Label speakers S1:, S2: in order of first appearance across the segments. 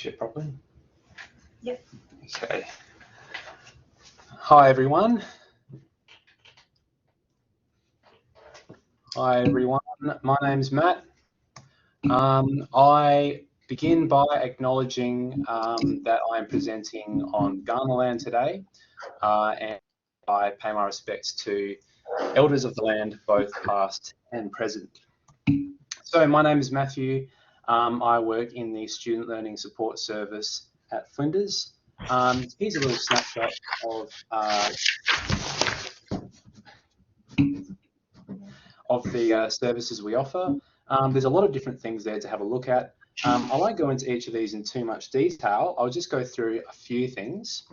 S1: Share properly?
S2: Yep.
S1: Okay. Hi everyone. Hi everyone. My name's Matt. I begin by acknowledging that I am presenting on Kaurna land today, and I pay my respects to elders of the land, both past and present. So my name is Matthew. I work in the Student Learning Support Service at Flinders. Here's a little snapshot of the services we offer. There's a lot of different things there to have a look at. I won't go into each of these in too much detail. I'll just go through a few things.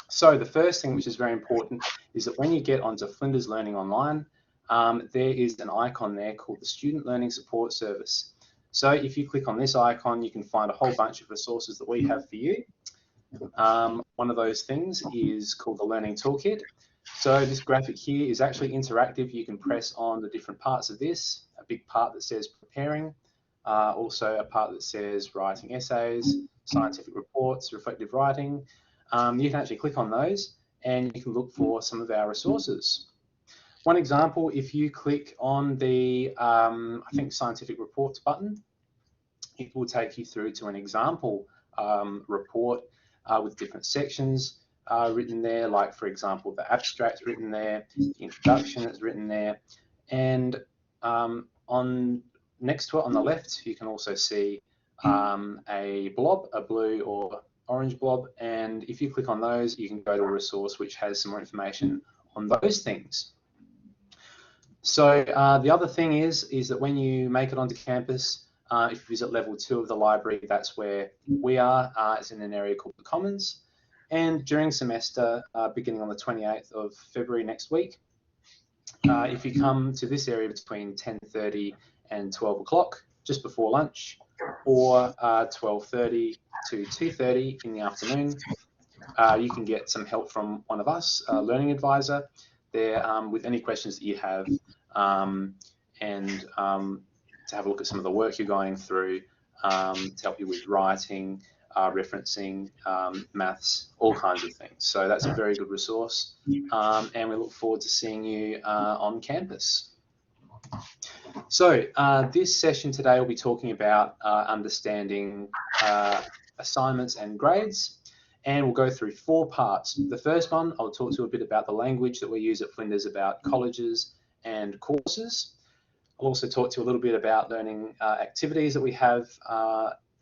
S1: So the first thing, which is very important, is that when you get onto Flinders Learning Online, there is an icon there called the Student Learning Support Service. So if you click on this icon, you can find a whole bunch of resources that we have for you. One of those things is called the Learning Toolkit. So this graphic here is actually interactive. You can press on the different parts of this, a big part that says preparing, also a part that says writing essays, scientific reports, reflective writing. You can actually click on those and you can look for some of our resources. One example, if you click on the, I think, scientific reports button, it will take you through to an example report with different sections written there, like, for example, the abstract's written there, the introduction is written there, and on next to it on the left, you can also see a blob, a blue or orange blob, and if you click on those, you can go to a resource which has some more information on those things. So the other thing is that when you make it onto campus, if you visit level 2 of the library, that's where we are. It's in an area called the Commons. And during semester, beginning on the 28th of February next week, if you come to this area between 10:30 and 12 o'clock, just before lunch, or 12:30 to 2:30 in the afternoon, you can get some help from one of us, a learning advisor, there with any questions that you have, and to have a look at some of the work you're going through, to help you with writing, referencing, maths, all kinds of things. So that's a very good resource, and we look forward to seeing you on campus. So this session today will be talking about understanding assignments and grades, and we'll go through 4 parts. The first one, I'll talk to you a bit about the language that we use at Flinders, about colleges and courses. I'll also talk to you a little bit about learning activities that we have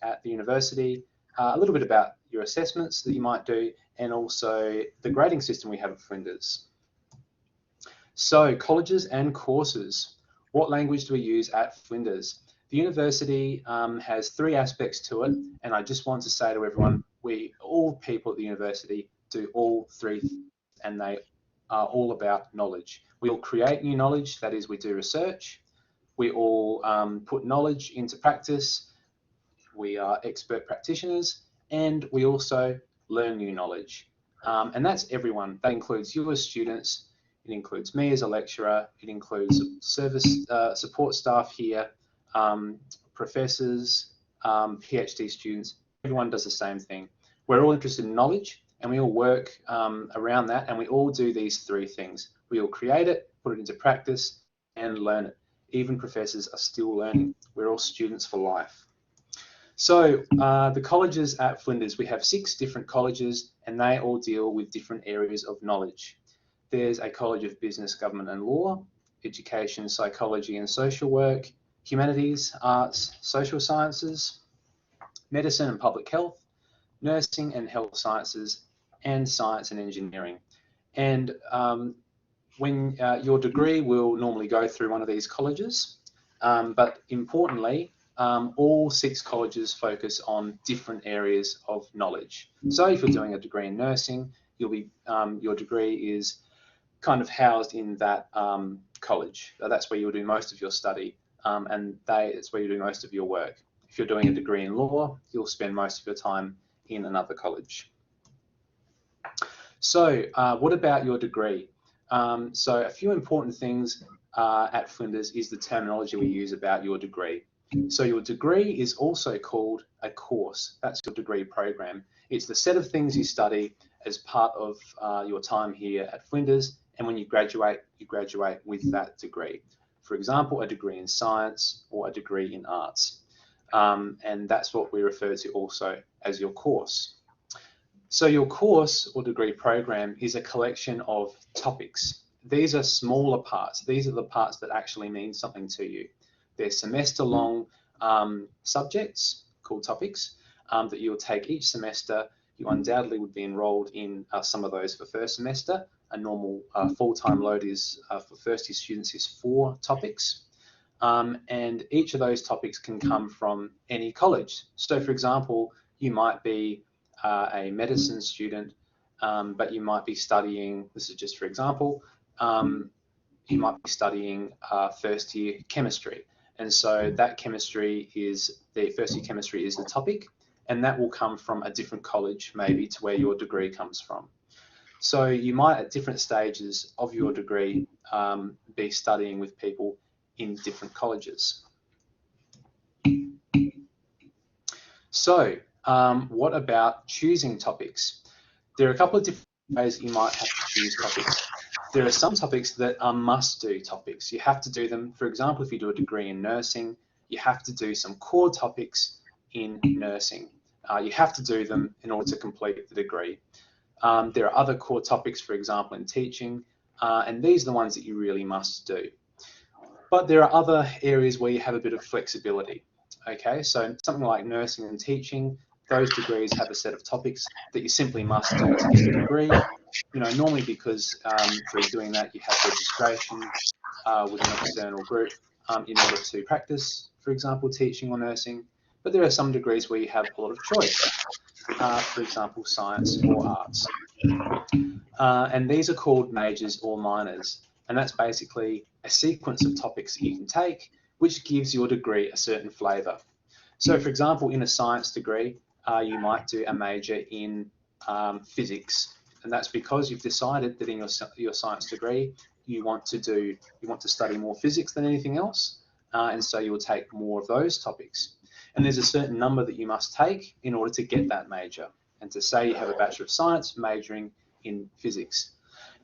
S1: at the university, a little bit about your assessments that you might do, and also the grading system we have at Flinders. So colleges and courses. What language do we use at Flinders? The university has 3 aspects to it, and I just want to say to everyone, all people at the university do all 3, and they are all about knowledge. We all create new knowledge, that is, we do research. We all put knowledge into practice. We are expert practitioners, and we also learn new knowledge. And that's everyone. That includes you as students. It includes me as a lecturer. It includes service support staff here, professors, PhD students. Everyone does the same thing. We're all interested in knowledge, and we all work around that, and we all do these 3 things. We all create it, put it into practice, and learn it. Even professors are still learning. We're all students for life. So the colleges at Flinders, we have 6 different colleges, and they all deal with different areas of knowledge. There's a College of Business, Government and Law, Education, Psychology and Social Work, Humanities, Arts, Social Sciences, Medicine and Public Health, Nursing and Health Sciences, and Science and Engineering. And when your degree will normally go through one of these colleges, but importantly, all 6 colleges focus on different areas of knowledge. So if you're doing a degree in nursing, you'll be your degree is kind of housed in that college. That's where you'll do most of your study, and it's where you do most of your work. If you're doing a degree in law, you'll spend most of your time in another college. So what about your degree? So a few important things at Flinders is the terminology we use about your degree. So your degree is also called a course. That's your degree program. It's the set of things you study as part of your time here at Flinders, and when you graduate with that degree. For example, a degree in science or a degree in arts. And that's what we refer to also as your course. So your course or degree program is a collection of topics. These are smaller parts. These are the parts that actually mean something to you. They're semester-long subjects called topics that you'll take each semester. You undoubtedly would be enrolled in some of those for first semester. A normal full-time load is for first-year students is 4 topics. And each of those topics can come from any college. So for example, you might be a medicine student, but you might be studying, this is just for example, you might be studying first year chemistry. And so that chemistry is, the first year chemistry is the topic, and that will come from a different college maybe to where your degree comes from. So you might at different stages of your degree be studying with people in different colleges. So what about choosing topics? There are a couple of different ways you might have to choose topics. There are some topics that are must-do topics. You have to do them. For example, if you do a degree in nursing, you have to do some core topics in nursing. You have to do them in order to complete the degree. There are other core topics, for example, in teaching, and these are the ones that you really must do. But there are other areas where you have a bit of flexibility. Okay, so something like nursing and teaching, those degrees have a set of topics that you simply must do to get the degree. You know, normally because through doing that you have registration with an external group in order to practice, for example, teaching or nursing. But there are some degrees where you have a lot of choice, for example, science or arts. And these are called majors or minors. And that's basically a sequence of topics that you can take, which gives your degree a certain flavour. So for example, in a science degree, you might do a major in physics. And that's because you've decided that in your science degree, you want to study more physics than anything else. And so you'll take more of those topics. And there's a certain number that you must take in order to get that major. And to say you have a Bachelor of Science majoring in physics.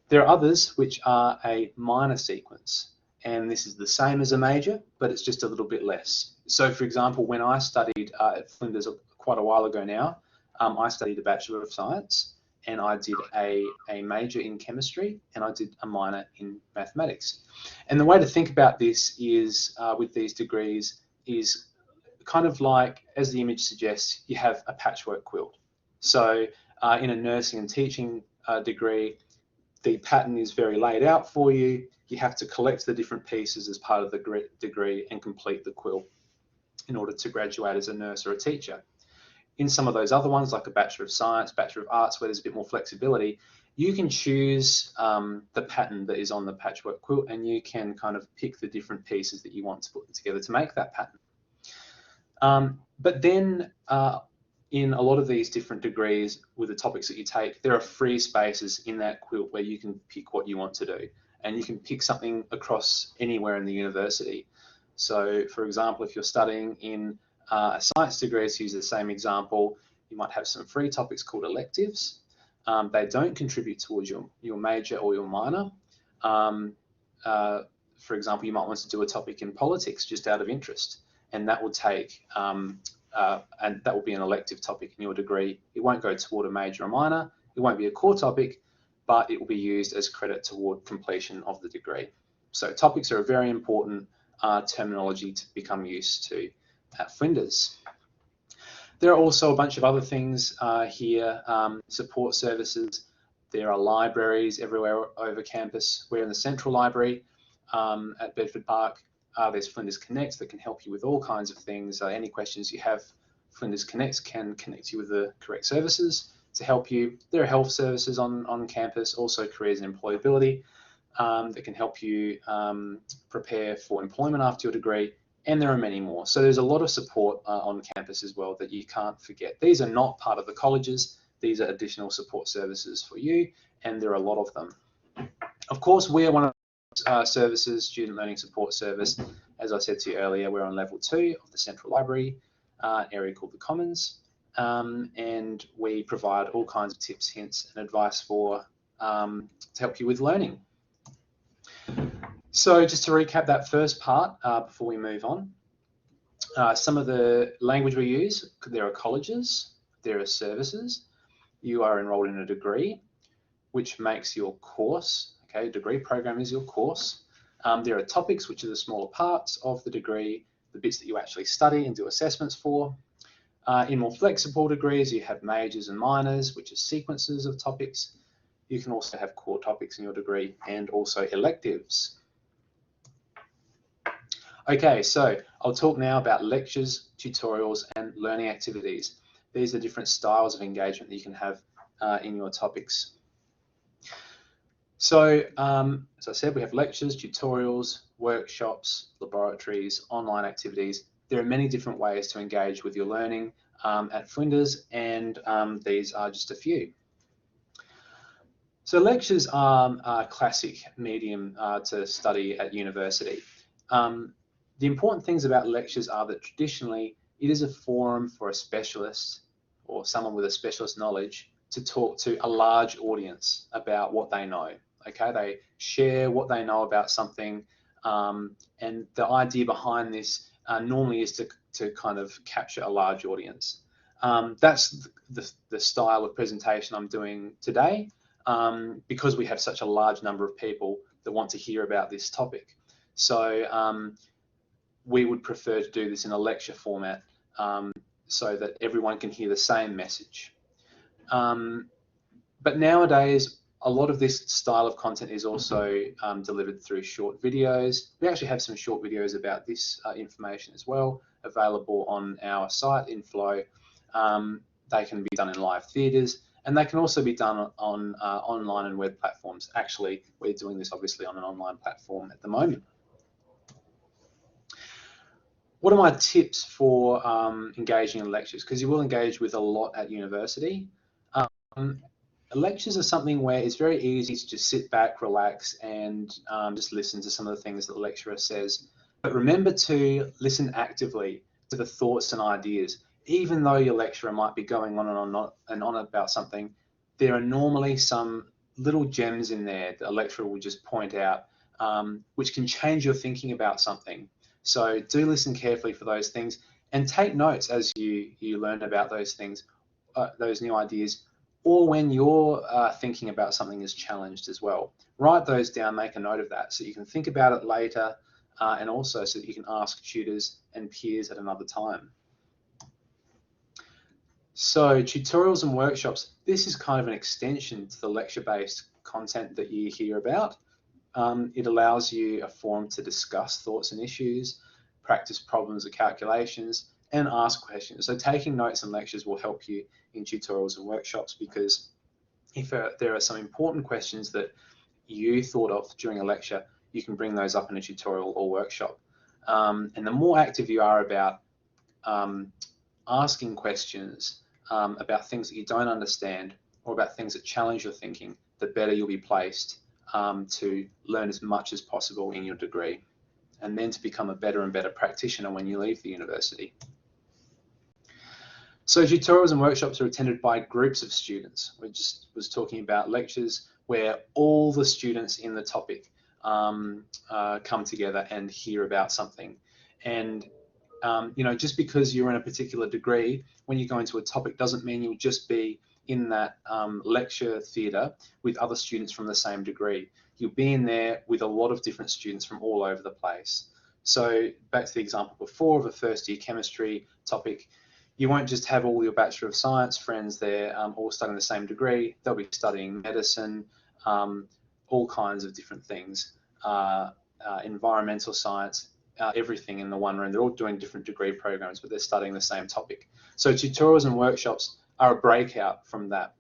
S1: There are others which are a minor sequence, and this is the same as a major, but it's just a little bit less. So for example, when I studied at Flinders quite a while ago now, I studied a Bachelor of Science, and I did a major in chemistry, and I did a minor in mathematics. And the way to think about this is, with these degrees, is kind of like, as the image suggests, you have a patchwork quilt. So in a nursing and teaching degree, the pattern is very laid out for you. You have to collect the different pieces as part of the degree and complete the quilt in order to graduate as a nurse or a teacher. In some of those other ones, like a Bachelor of Science, Bachelor of Arts, where there's a bit more flexibility, you can choose the pattern that is on the patchwork quilt, and you can kind of pick the different pieces that you want to put together to make that pattern. But then in a lot of these different degrees with the topics that you take, there are free spaces in that quilt where you can pick what you want to do. And you can pick something across anywhere in the university. So for example, if you're studying in a science degree, to use the same example, you might have some free topics called electives. They don't contribute towards your major or your minor. For example, you might want to do a topic in politics just out of interest, and that will take and that will be an elective topic in your degree. It won't go toward a major or minor. It won't be a core topic, but it will be used as credit toward completion of the degree. So topics are a very important terminology to become used to at Flinders. There are also a bunch of other things here, support services. There are libraries everywhere over campus. We're in the Central Library at Bedford Park. There's Flinders Connect that can help you with all kinds of things. Any questions you have, Flinders Connect can connect you with the correct services to help you. There are health services on campus, also careers and employability that can help you prepare for employment after your degree, and there are many more. So there's a lot of support on campus as well that you can't forget. These are not part of the colleges. These are additional support services for you, and there are a lot of them. Of course, we're one of services, Student Learning Support Service. As I said to you earlier, we're on level 2 of the Central Library, area called the Commons, and we provide all kinds of tips, hints, and advice for to help you with learning. So just to recap that first part before we move on, some of the language we use, there are colleges, there are services, you are enrolled in a degree, which makes your course, okay, degree program is your course. There are topics, which are the smaller parts of the degree, the bits that you actually study and do assessments for. In more flexible degrees, you have majors and minors, which are sequences of topics. You can also have core topics in your degree and also electives. Okay, so I'll talk now about lectures, tutorials, and learning activities. These are different styles of engagement that you can have in your topics. So, as I said, we have lectures, tutorials, workshops, laboratories, online activities. There are many different ways to engage with your learning at Flinders, and these are just a few. So lectures are a classic medium to study at university. The important things about lectures are that traditionally it is a forum for a specialist or someone with a specialist knowledge to talk to a large audience about what they know. Okay, they share what they know about something, and the idea behind this normally is to kind of capture a large audience. That's the style of presentation I'm doing today, because we have such a large number of people that want to hear about this topic. So we would prefer to do this in a lecture format so that everyone can hear the same message. But nowadays, a lot of this style of content is also delivered through short videos. We actually have some short videos about this information as well, available on our site in Flow. They can be done in live theatres, and they can also be done on online and web platforms. Actually, we're doing this obviously on an online platform at the moment. What are my tips for engaging in lectures? Because you will engage with a lot at university. Lectures are something where it's very easy to just sit back, relax, and just listen to some of the things that the lecturer says. But remember to listen actively to the thoughts and ideas. Even though your lecturer might be going on and on about something, there are normally some little gems in there that a lecturer will just point out, which can change your thinking about something. So do listen carefully for those things and take notes as you learn about those things, those new ideas, or when you're thinking about something is challenged as well. Write those down, make a note of that so you can think about it later, and also so that you can ask tutors and peers at another time. So tutorials and workshops, this is kind of an extension to the lecture-based content that you hear about. It allows you a forum to discuss thoughts and issues, practice problems or calculations, and ask questions. So taking notes and lectures will help you in tutorials and workshops, because if there are some important questions that you thought of during a lecture, you can bring those up in a tutorial or workshop. And the more active you are about asking questions about things that you don't understand or about things that challenge your thinking, the better you'll be placed to learn as much as possible in your degree, and then to become a better and better practitioner when you leave the university. So tutorials and workshops are attended by groups of students. We just was talking about lectures where all the students in the topic come together and hear about something. And you know, just because you're in a particular degree, when you go into a topic doesn't mean you'll just be in that lecture theatre with other students from the same degree. You'll be in there with a lot of different students from all over the place. So back to the example before of a first year chemistry topic, you won't just have all your Bachelor of Science friends there all studying the same degree. They'll be studying medicine, all kinds of different things, environmental science, everything in the one room. They're all doing different degree programs, but they're studying the same topic. So tutorials and workshops are a breakout from that.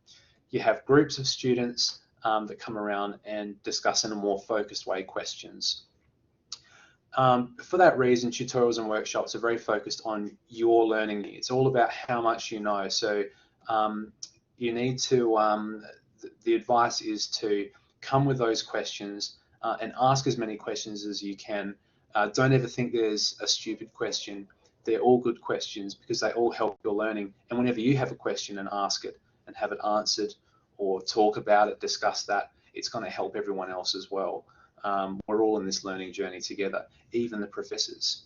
S1: You have groups of students that come around and discuss in a more focused way questions. For that reason, tutorials and workshops are very focused on your learning needs. It's all about how much you know. So you need to, the advice is to come with those questions and ask as many questions as you can. Don't ever think there's a stupid question. They're all good questions because they all help your learning. And whenever you have a question and ask it and have it answered or talk about it, discuss that, it's going to help everyone else as well. We're all in this learning journey together, even the professors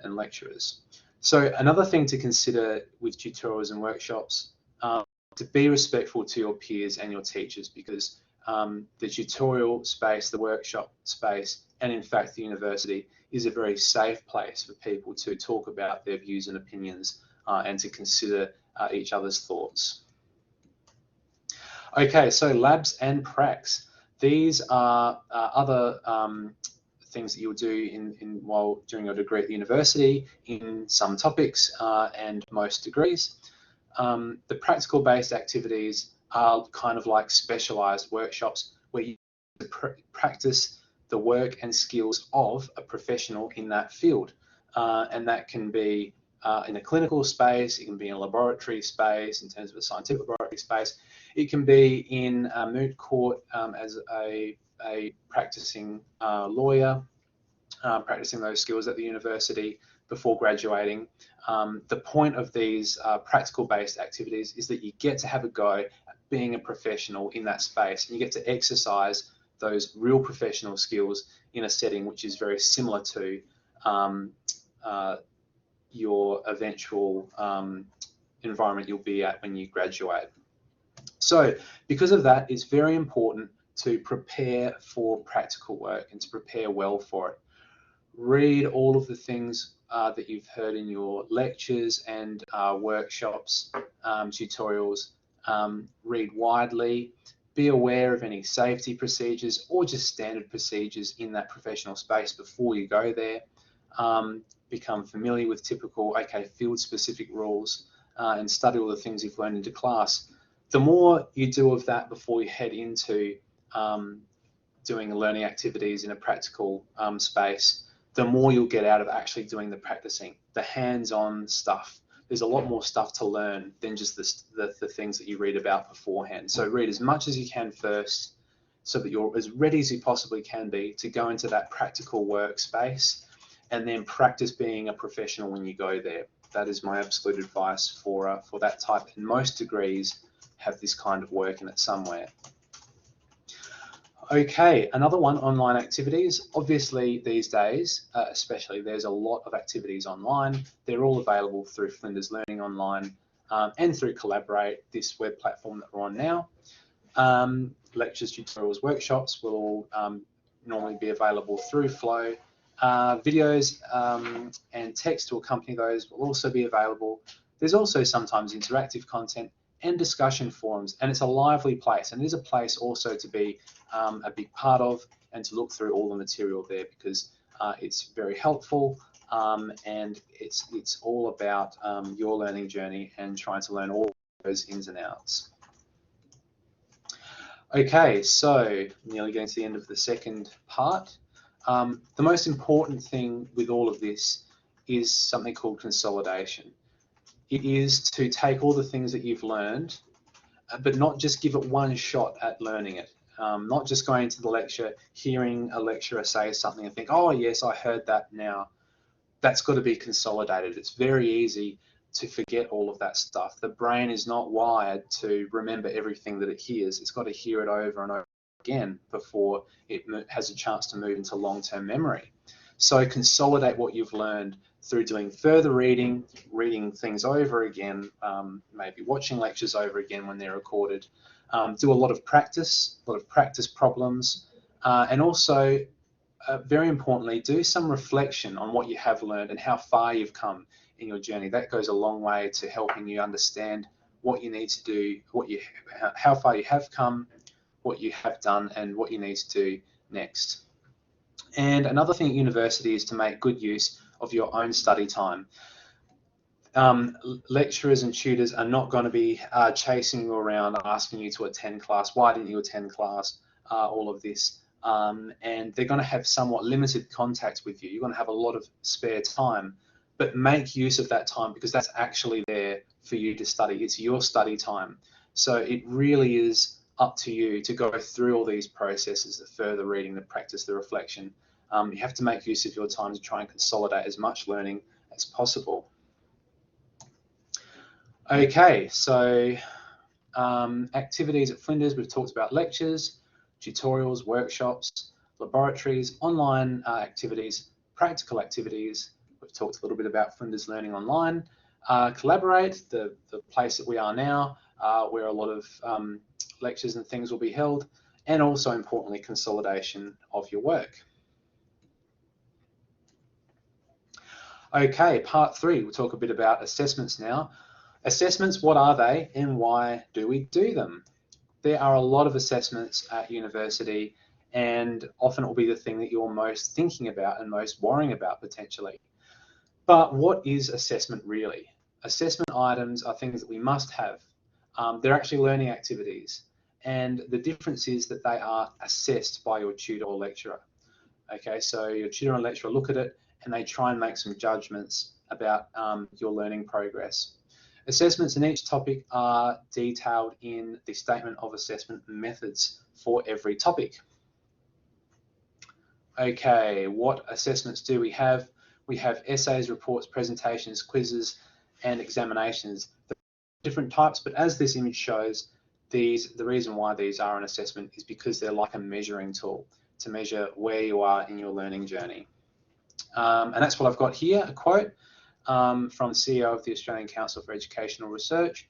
S1: and lecturers. So another thing to consider with tutorials and workshops, to be respectful to your peers and your teachers, because the tutorial space, the workshop space, and in fact the university is a very safe place for people to talk about their views and opinions and to consider each other's thoughts. Okay, so labs and pracs. These are other things that you'll do while during your degree at the university in some topics and most degrees. The practical-based activities are kind of like specialized workshops where you practice the work and skills of a professional in that field. And that can be in a clinical space, it can be in a laboratory space in terms of a scientific laboratory space, it can be in a moot court as a practicing lawyer, practicing those skills at the university before graduating. The point of these practical-based activities is that you get to have a go at being a professional in that space, and you get to exercise those real professional skills in a setting which is very similar to your eventual environment you'll be at when you graduate. So because of that, it's very important to prepare for practical work and to prepare well for it. Read all of the things that you've heard in your lectures and workshops, tutorials. Read widely. Be aware of any safety procedures or just standard procedures in that professional space before you go there. Become familiar with typical, field-specific rules and study all the things you've learned into class. The more you do of that before you head into doing learning activities in a practical space, the more you'll get out of actually doing the practicing, the hands-on stuff. There's a lot more stuff to learn than just the things that you read about beforehand. So read as much as you can first so that you're as ready as you possibly can be to go into that practical workspace, and then practice being a professional when you go there. That is my absolute advice for that type. And most degrees have this kind of work in it somewhere. Okay, another one, online activities. Obviously these days, especially, there's a lot of activities online. They're all available through Flinders Learning Online and through Collaborate, this web platform that we're on now. Lectures, tutorials, workshops will all normally be available through Flow. Videos and text to accompany those will also be available. There's also sometimes interactive content and discussion forums, and it's a lively place, and it is a place also to be a big part of and to look through all the material there, because it's very helpful and it's all about your learning journey and trying to learn all those ins and outs. Okay, so nearly getting to the end of the second part. The most important thing with all of this is something called consolidation. It is to take all the things that you've learned, but not just give it one shot at learning it. Not just going to the lecture, hearing a lecturer say something and think, oh yes, I heard that now. That's got to be consolidated. It's very easy to forget all of that stuff. The brain is not wired to remember everything that it hears. It's got to hear it over and over again before it has a chance to move into long-term memory. So consolidate what you've learned through doing further reading, reading things over again, maybe watching lectures over again when they're recorded. Do a lot of practice problems, and also, very importantly, do some reflection on what you have learned and how far you've come in your journey. That goes a long way to helping you understand what you need to do, how far you have come, what you have done, and what you need to do next. And another thing at university is to make good use of your own study time. Lecturers and tutors are not going to be chasing you around, asking you to attend class. Why didn't you attend class? All of this. And they're going to have somewhat limited contact with you. You're going to have a lot of spare time, but make use of that time, because that's actually there for you to study. It's your study time. So it really is up to you to go through all these processes, the further reading, the practice, the reflection. You have to make use of your time to try and consolidate as much learning as possible. Okay, so activities at Flinders, we've talked about lectures, tutorials, workshops, laboratories, online activities, practical activities. We've talked a little bit about Flinders Learning Online. Collaborate, the place that we are now, where a lot of lectures and things will be held, and also importantly, consolidation of your work. Okay, part 3, we'll talk a bit about assessments now. Assessments, what are they and why do we do them? There are a lot of assessments at university, and often it will be the thing that you're most thinking about and most worrying about potentially. But what is assessment really? Assessment items are things that we must have. They're actually learning activities, and the difference is that they are assessed by your tutor or lecturer. Okay, so your tutor and lecturer look at it and they try and make some judgments about your learning progress. Assessments in each topic are detailed in the statement of assessment methods for every topic. Okay, what assessments do we have? We have essays, reports, presentations, quizzes, and examinations. They're different types, but as this image shows, the reason why these are an assessment is because they're like a measuring tool to measure where you are in your learning journey. And that's what I've got here, a quote from the CEO of the Australian Council for Educational Research,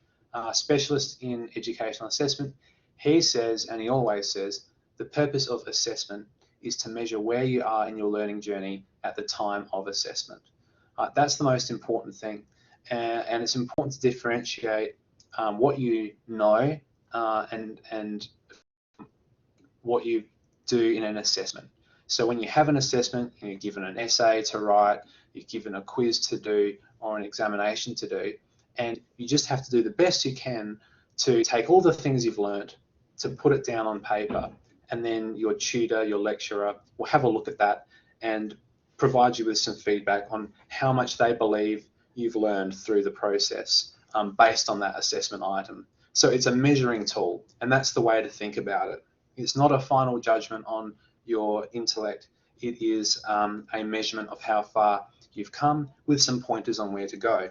S1: specialist in educational assessment. He says, and he always says, the purpose of assessment is to measure where you are in your learning journey at the time of assessment. That's the most important thing, and it's important to differentiate what you know and what you do in an assessment. So when you have an assessment, you're given an essay to write, you're given a quiz to do or an examination to do, and you just have to do the best you can to take all the things you've learned, to put it down on paper, and then your tutor, your lecturer will have a look at that and provide you with some feedback on how much they believe you've learned through the process based on that assessment item. So it's a measuring tool, and that's the way to think about it. It's not a final judgment on your intellect. It is a measurement of how far you've come with some pointers on where to go.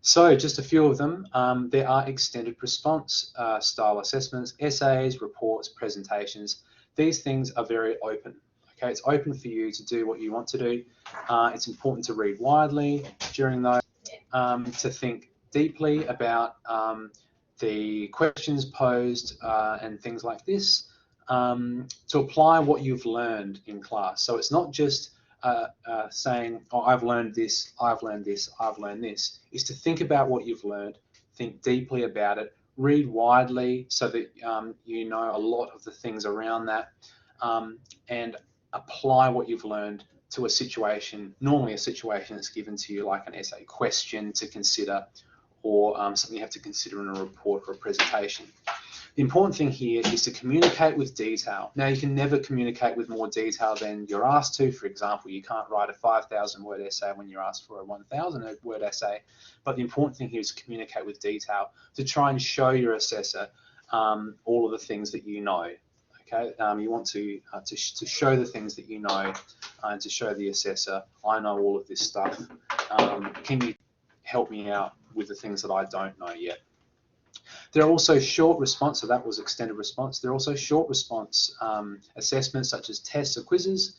S1: So just a few of them. There are extended response style assessments, essays, reports, presentations. These things are very open. Okay, it's open for you to do what you want to do. It's important to read widely during those, to think deeply about the questions posed and things like this, to apply what you've learned in class. So it's not just saying, oh, I've learned this, I've learned this, I've learned this. Is to think about what you've learned, think deeply about it, read widely so that you know a lot of the things around that, and apply what you've learned to a situation, normally a situation that's given to you like an essay question to consider, or something you have to consider in a report or a presentation. The important thing here is to communicate with detail. Now, you can never communicate with more detail than you're asked to. For example, you can't write a 5,000 word essay when you're asked for a 1,000 word essay. But the important thing here is to communicate with detail, to try and show your assessor all of the things that you know. Okay, you want to show the things that you know, and to show the assessor, I know all of this stuff. Can you help me out with the things that I don't know yet? There are also short response, so that was extended response. There are also short response assessments such as tests or quizzes.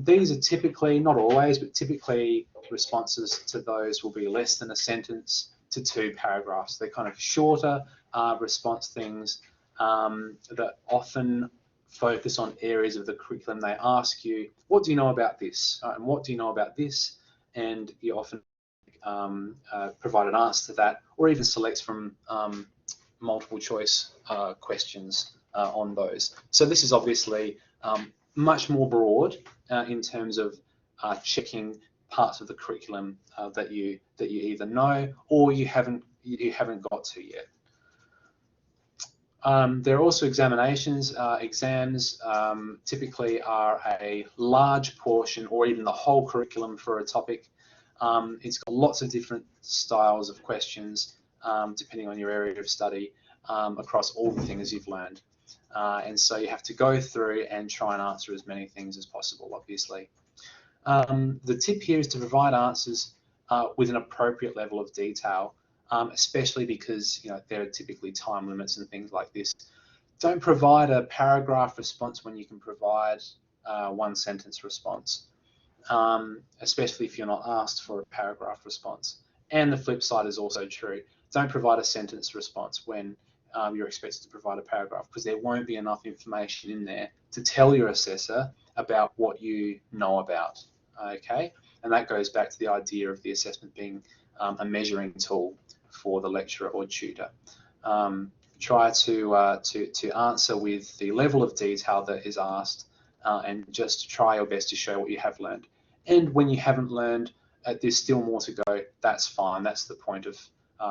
S1: These are typically, not always, but typically responses to those will be less than a sentence to 2 paragraphs. They're kind of shorter response things that often focus on areas of the curriculum. They ask you, what do you know about this? And what do you know about this? And you often provide an answer to that, or even selects from multiple choice questions on those. So this is obviously much more broad in terms of checking parts of the curriculum that you either know or you haven't got to yet. There are also examinations. Exams typically are a large portion or even the whole curriculum for a topic. It's got lots of different styles of questions depending on your area of study. across all the things you've learned. And so you have to go through and try and answer as many things as possible, obviously. The tip here is to provide answers with an appropriate level of detail, especially because there are typically time limits and things like this. Don't provide a paragraph response when you can provide one sentence response, especially if you're not asked for a paragraph response. And the flip side is also true. Don't provide a sentence response when you're expected to provide a paragraph, because there won't be enough information in there to tell your assessor about what you know about. Okay, and that goes back to the idea of the assessment being a measuring tool for the lecturer or tutor. Try to answer with the level of detail that is asked, and just try your best to show what you have learned. And when you haven't learned, there's still more to go. That's fine. That's the point of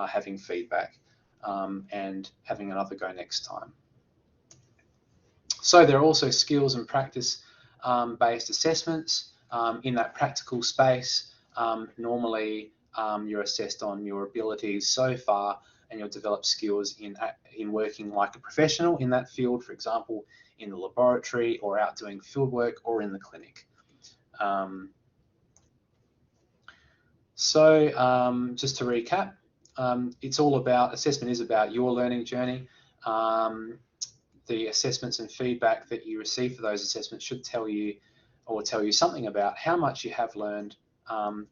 S1: having feedback and having another go next time. So there are also skills and practice based assessments. In that practical space, normally you're assessed on your abilities so far, and you'll develop skills in working like a professional in that field, for example, in the laboratory or out doing field work or in the clinic. Just to recap, it's all about, assessment is about your learning journey. The assessments and feedback that you receive for those assessments should tell you something about how much you have learned,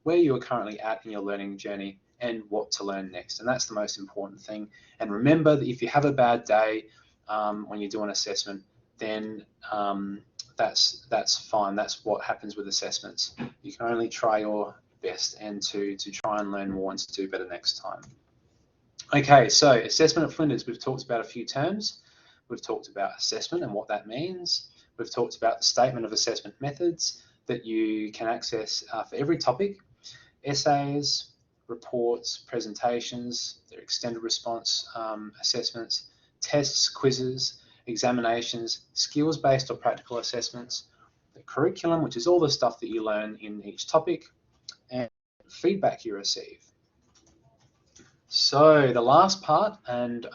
S1: where you are currently at in your learning journey, and what to learn next. And that's the most important thing. And remember that if you have a bad day when you do an assessment, then that's fine. That's what happens with assessments. You can only try your best and to try and learn more and to do better next time. Okay, so assessment at Flinders, we've talked about a few terms. We've talked about assessment and what that means. We've talked about the statement of assessment methods that you can access for every topic: essays, reports, presentations, their extended response assessments, tests, quizzes, examinations, skills-based or practical assessments, the curriculum, which is all the stuff that you learn in each topic, and feedback you receive. So the last part, and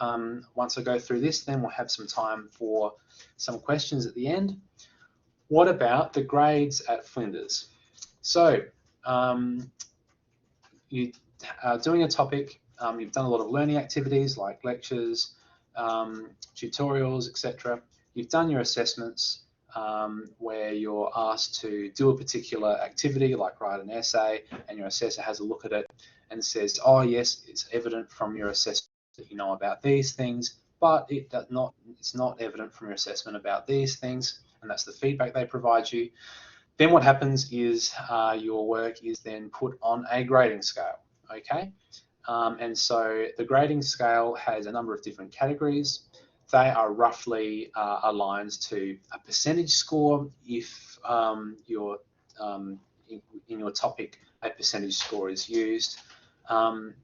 S1: once I go through this, then we'll have some time for some questions at the end. What about the grades at Flinders? So you are doing a topic, you've done a lot of learning activities like lectures, tutorials, etc. You've done your assessments where you're asked to do a particular activity like write an essay, and your assessor has a look at it and says, oh yes, it's evident from your assessment that you know about these things, but it's not evident from your assessment about these things, and that's the feedback they provide you. Then what happens is your work is then put on a grading scale, okay? And so the grading scale has a number of different categories. They are roughly aligned to a percentage score if in your topic a percentage score is used.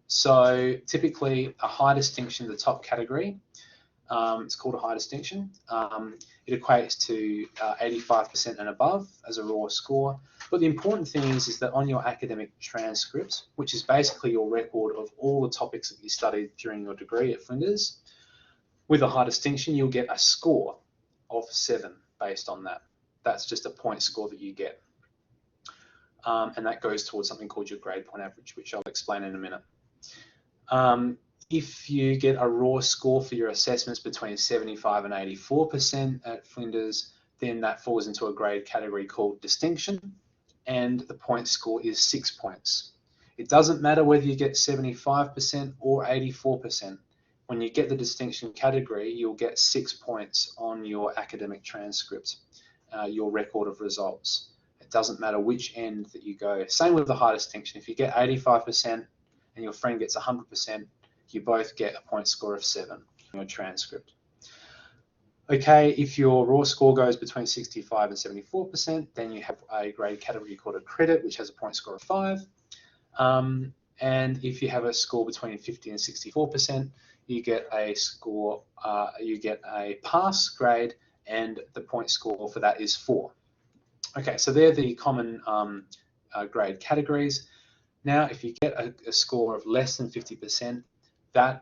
S1: So typically a high distinction, the top category, it's called a high distinction. It equates to 85% and above as a raw score. But the important thing is that on your academic transcript, which is basically your record of all the topics that you studied during your degree at Flinders, with a high distinction, you'll get a score of 7 based on that. That's just a point score that you get. And that goes towards something called your grade point average, which I'll explain in a minute. If you get a raw score for your assessments between 75 and 84% at Flinders, then that falls into a grade category called distinction, and the point score is 6 points. It doesn't matter whether you get 75% or 84%. When you get the distinction category, you'll get 6 points on your academic transcript, your record of results. It doesn't matter which end that you go. Same with the high distinction. If you get 85% and your friend gets 100%, you both get a point score of 7 on your transcript. Okay, if your raw score goes between 65 and 74%, then you have a grade category called a credit, which has a point score of 5. And if you have a score between 50 and 64%, you get a score, you get a pass grade, and the point score for that is 4. Okay, so they're the common grade categories. Now, if you get a score of less than 50%, that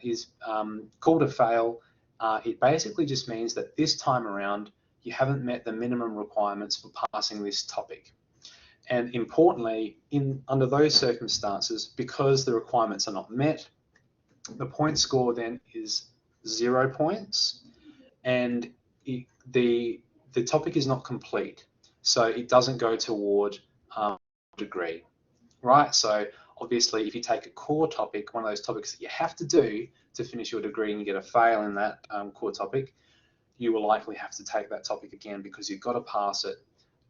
S1: is called a fail. It basically just means that this time around, you haven't met the minimum requirements for passing this topic. And importantly, under those circumstances, because the requirements are not met, the point score then is 0 points, and the topic is not complete, so it doesn't go toward degree, right? So obviously, if you take a core topic, one of those topics that you have to do to finish your degree, and you get a fail in that core topic, you will likely have to take that topic again, because you've got to pass it,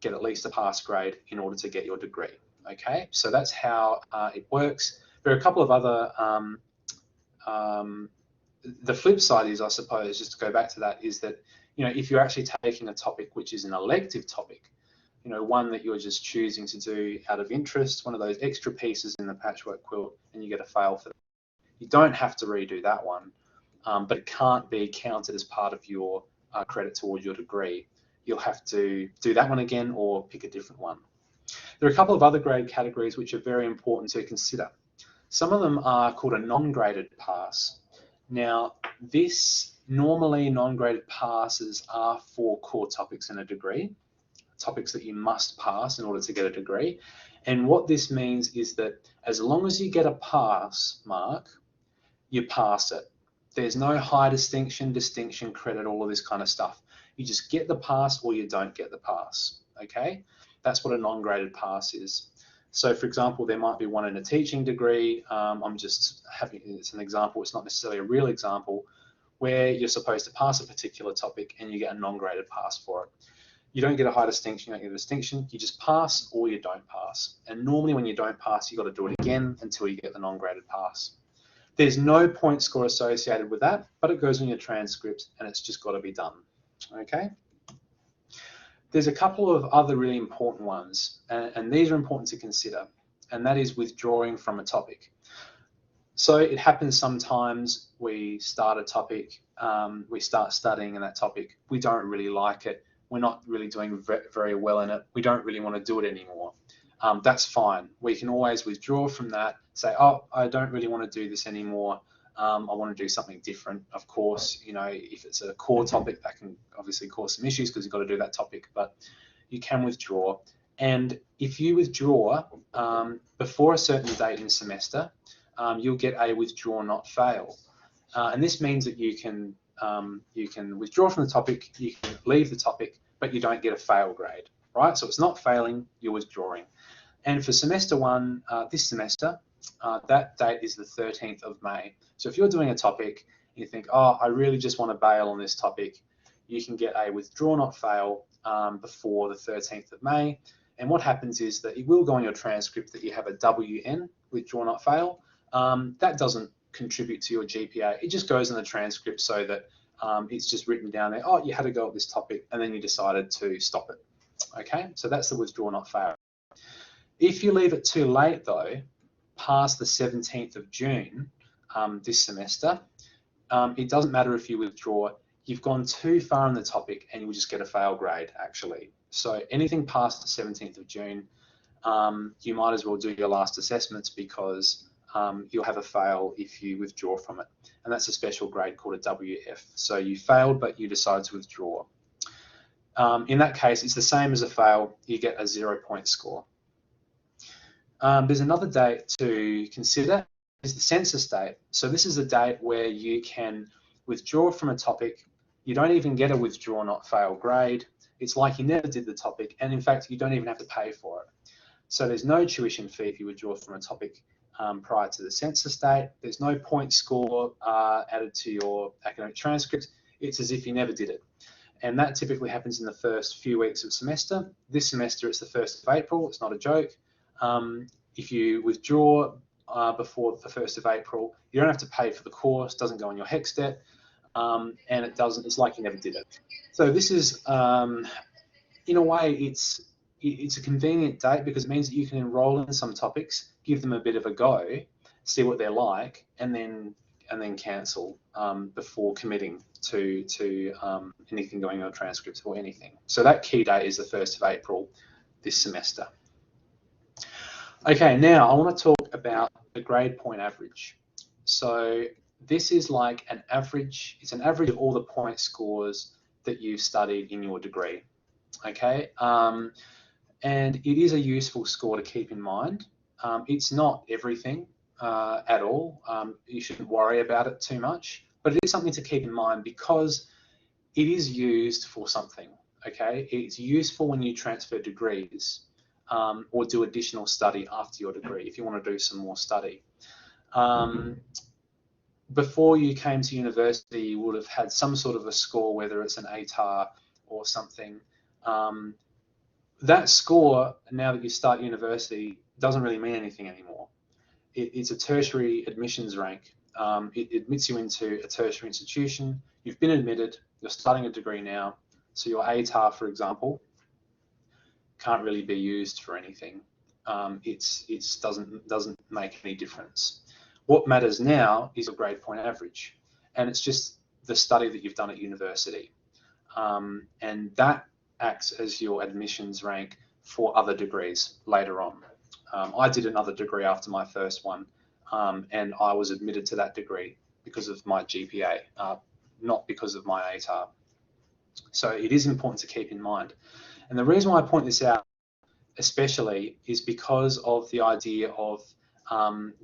S1: get at least a pass grade in order to get your degree. Okay, so that's how it works. There are a couple of other the flip side is, I suppose, just to go back to that, is that, you know, if you're actually taking a topic which is an elective topic, you know, one that you're just choosing to do out of interest, one of those extra pieces in the patchwork quilt, and you get a fail for that, you don't have to redo that one, but it can't be counted as part of your credit towards your degree. You'll have to do that one again or pick a different one. There are a couple of other grade categories which are very important to consider. Some of them are called a non-graded pass. Now, this normally non-graded passes are for core topics in a degree, topics that you must pass in order to get a degree. And what this means is that as long as you get a pass mark, you pass it. There's no high distinction, credit, all of this kind of stuff. You just get the pass or you don't get the pass, okay? That's what a non-graded pass is. So for example, there might be one in a teaching degree. I'm just having, it's an example, it's not necessarily a real example, where you're supposed to pass a particular topic and you get a non-graded pass for it. You don't get a high distinction, you don't get a distinction, you just pass or you don't pass. And normally when you don't pass, you've got to do it again until you get the non-graded pass. There's no point score associated with that, but it goes on your transcript and it's just got to be done, okay? There's a couple of other really important ones, and these are important to consider, and that is withdrawing from a topic. So it happens sometimes we start a topic, we start studying in that topic, we don't really like it, we're not really doing very well in it, we don't really want to do it anymore. That's fine. We can always withdraw from that, say, oh, I don't really want to do this anymore. I want to do something different. Of course, you know, if it's a core topic, that can obviously cause some issues because you've got to do that topic, but you can withdraw. And if you withdraw before a certain date in semester, you'll get a withdraw not fail. And this means that you can withdraw from the topic, you can leave the topic, but you don't get a fail grade, right? So it's not failing, you're withdrawing. And for semester one, this semester, that date is the 13th of May. So if you're doing a topic and you think, oh, I really just want to bail on this topic, you can get a withdraw not fail before the 13th of May. And what happens is that it will go on your transcript that you have a WN, withdraw not fail. That doesn't contribute to your GPA. It just goes in the transcript so that it's just written down there, oh, you had a go at this topic and then you decided to stop it. Okay, so that's the withdraw not fail. If you leave it too late though, past the 17th of June this semester, it doesn't matter if you withdraw, you've gone too far in the topic and you'll just get a fail grade actually. So anything past the 17th of June, you might as well do your last assessments because you'll have a fail if you withdraw from it. And that's a special grade called a WF. So you failed, but you decided to withdraw. In that case, it's the same as a fail, you get a 0 point score. There's another date to consider, is the census date. So this is a date where you can withdraw from a topic, you don't even get a withdraw not fail grade, it's like you never did the topic, and in fact you don't even have to pay for it. So there's no tuition fee if you withdraw from a topic prior to the census date, there's no point score added to your academic transcript, it's as if you never did it. And that typically happens in the first few weeks of semester. This semester it's the 1st of April, it's not a joke. If you withdraw before the 1st of April, you don't have to pay for the course, doesn't go on your HECS debt, and it's like you never did it. So this is, in a way, it's a convenient date because it means that you can enroll in some topics, give them a bit of a go, see what they're like, and then cancel before committing to anything going on transcripts or anything. So that key date is the 1st of April this semester. Okay, now I want to talk about the grade point average. So this is like an average, it's an average of all the point scores that you've studied in your degree, okay? And it is a useful score to keep in mind. It's not everything at all. You shouldn't worry about it too much, but it is something to keep in mind because it is used for something, okay? It's useful when you transfer degrees or do additional study after your degree if you want to do some more study. Before you came to university, you would have had some sort of a score, whether it's an ATAR or something. That score, now that you start university, doesn't really mean anything anymore. It's a tertiary admissions rank. It admits you into a tertiary institution. You've been admitted, you're starting a degree now, so your ATAR, for example, can't really be used for anything. It doesn't make any difference. What matters now is your grade point average, and it's just the study that you've done at university, and that acts as your admissions rank for other degrees later on. I did another degree after my first one, and I was admitted to that degree because of my GPA, not because of my ATAR. So it is important to keep in mind. And the reason why I point this out especially is because of the idea of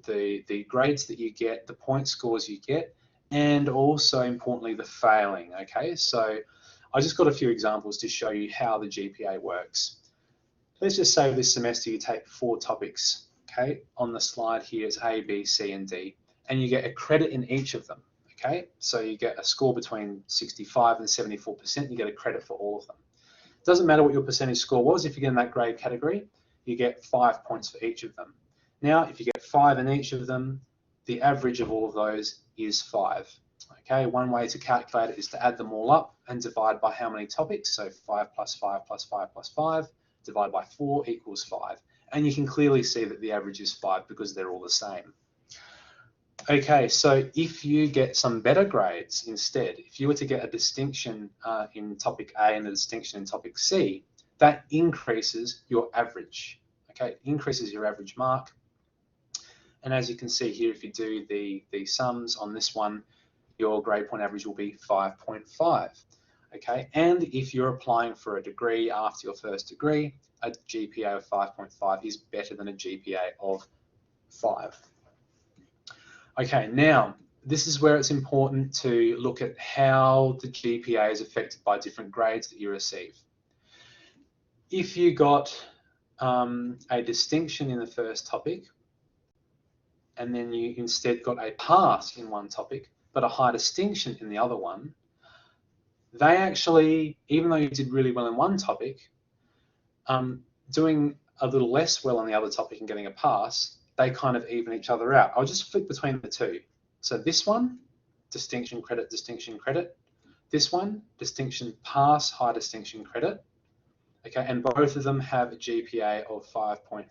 S1: the grades that you get, the point scores you get, and also importantly the failing, okay? So I just got a few examples to show you how the GPA works. Let's just say this semester you take 4 topics, okay? On the slide here it's A, B, C, and D, and you get a credit in each of them, okay? So you get a score between 65 and 74%, you get a credit for all of them. It doesn't matter what your percentage score was, if you get in that grade category, you get 5 points for each of them. Now, if you get 5 in each of them, the average of all of those is 5. Okay, one way to calculate it is to add them all up and divide by how many topics. So 5 plus 5 plus 5 plus 5 divided by 4 equals 5. And you can clearly see that the average is 5 because they're all the same. Okay, so if you get some better grades instead, if you were to get a distinction in topic A and a distinction in topic C, that increases your average. Okay, it increases your average mark. And as you can see here, if you do the sums on this one, your grade point average will be 5.5. Okay, and if you're applying for a degree after your first degree, a GPA of 5.5 is better than a GPA of 5. Okay, now this is where it's important to look at how the GPA is affected by different grades that you receive. If you got a distinction in the first topic, and then you instead got a pass in one topic, but a high distinction in the other one, they actually, even though you did really well in one topic, doing a little less well on the other topic and getting a pass, they kind of even each other out. I'll just flip between the two. So this one, distinction, credit, distinction, credit. This one, distinction, pass, high distinction, credit. Okay, and both of them have a GPA of 5.5.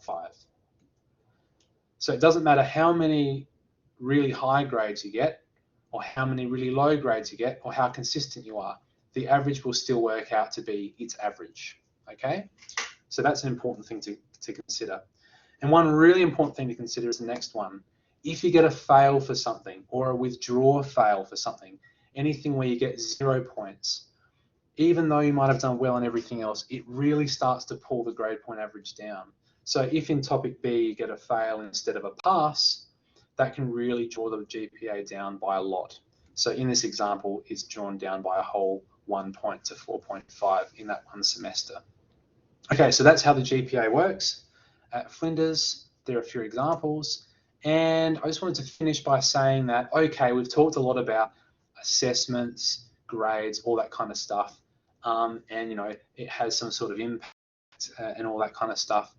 S1: So it doesn't matter how many really high grades you get, or how many really low grades you get, or how consistent you are. The average will still work out to be its average, okay? So that's an important thing to consider. And one really important thing to consider is the next one. If you get a fail for something, or a withdraw fail for something, anything where you get 0 points, even though you might have done well in everything else, it really starts to pull the grade point average down. So if in topic B you get a fail instead of a pass, that can really draw the GPA down by a lot. So in this example, it's drawn down by a whole 1 point to 4.5 in that one semester. Okay, so that's how the GPA works. At Flinders, there are a few examples. And I just wanted to finish by saying that, okay, we've talked a lot about assessments, grades, all that kind of stuff. And, you know, it has some sort of impact and all that kind of stuff.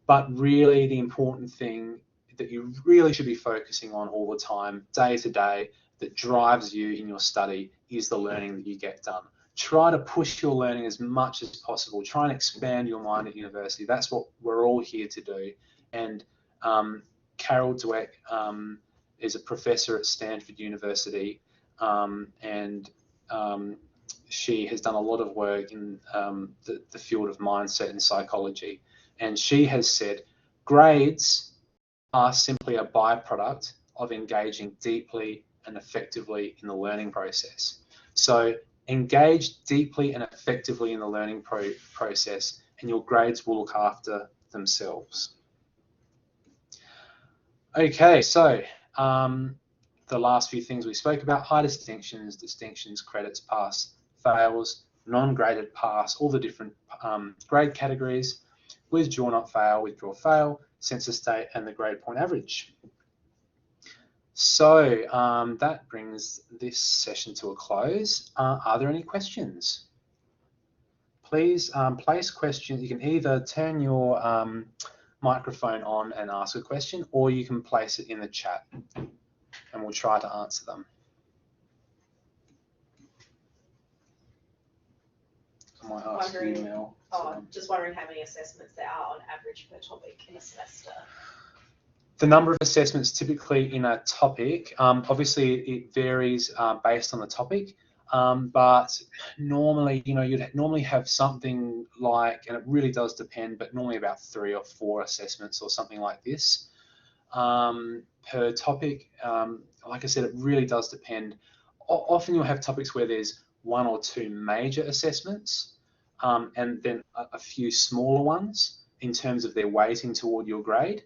S1: But really the important thing that you really should be focusing on all the time, day to day, that drives you in your study is the learning that you get done. Try to push your learning as much as possible. Try and expand your mind at university. That's what we're all here to do. And Carol Dweck is a professor at Stanford University, and she has done a lot of work in the field of mindset and psychology. And she has said grades are simply a byproduct of engaging deeply and effectively in the learning process. So engage deeply and effectively in the learning process, and your grades will look after themselves. Okay, so the last few things we spoke about: high distinctions, credits, pass, fails, non-graded pass, all the different grade categories, withdraw, not fail, withdraw, fail, census date, and the grade point average. So that brings this session to a close. Are there any questions? Please place questions. You can either turn your microphone on and ask a question, or you can place it in the chat and we'll try to answer them. I might ask you, Mel.
S2: Just wondering how many assessments there are on average per topic in a semester.
S1: The number of assessments typically in a topic, obviously it varies based on the topic, but normally, you'd normally have something like, and it really does depend, but normally about 3 or 4 assessments or something like this per topic. Like I said, it really does depend. Often you'll have topics where there's 1 or 2 major assessments and then a few smaller ones in terms of their weighting toward your grade.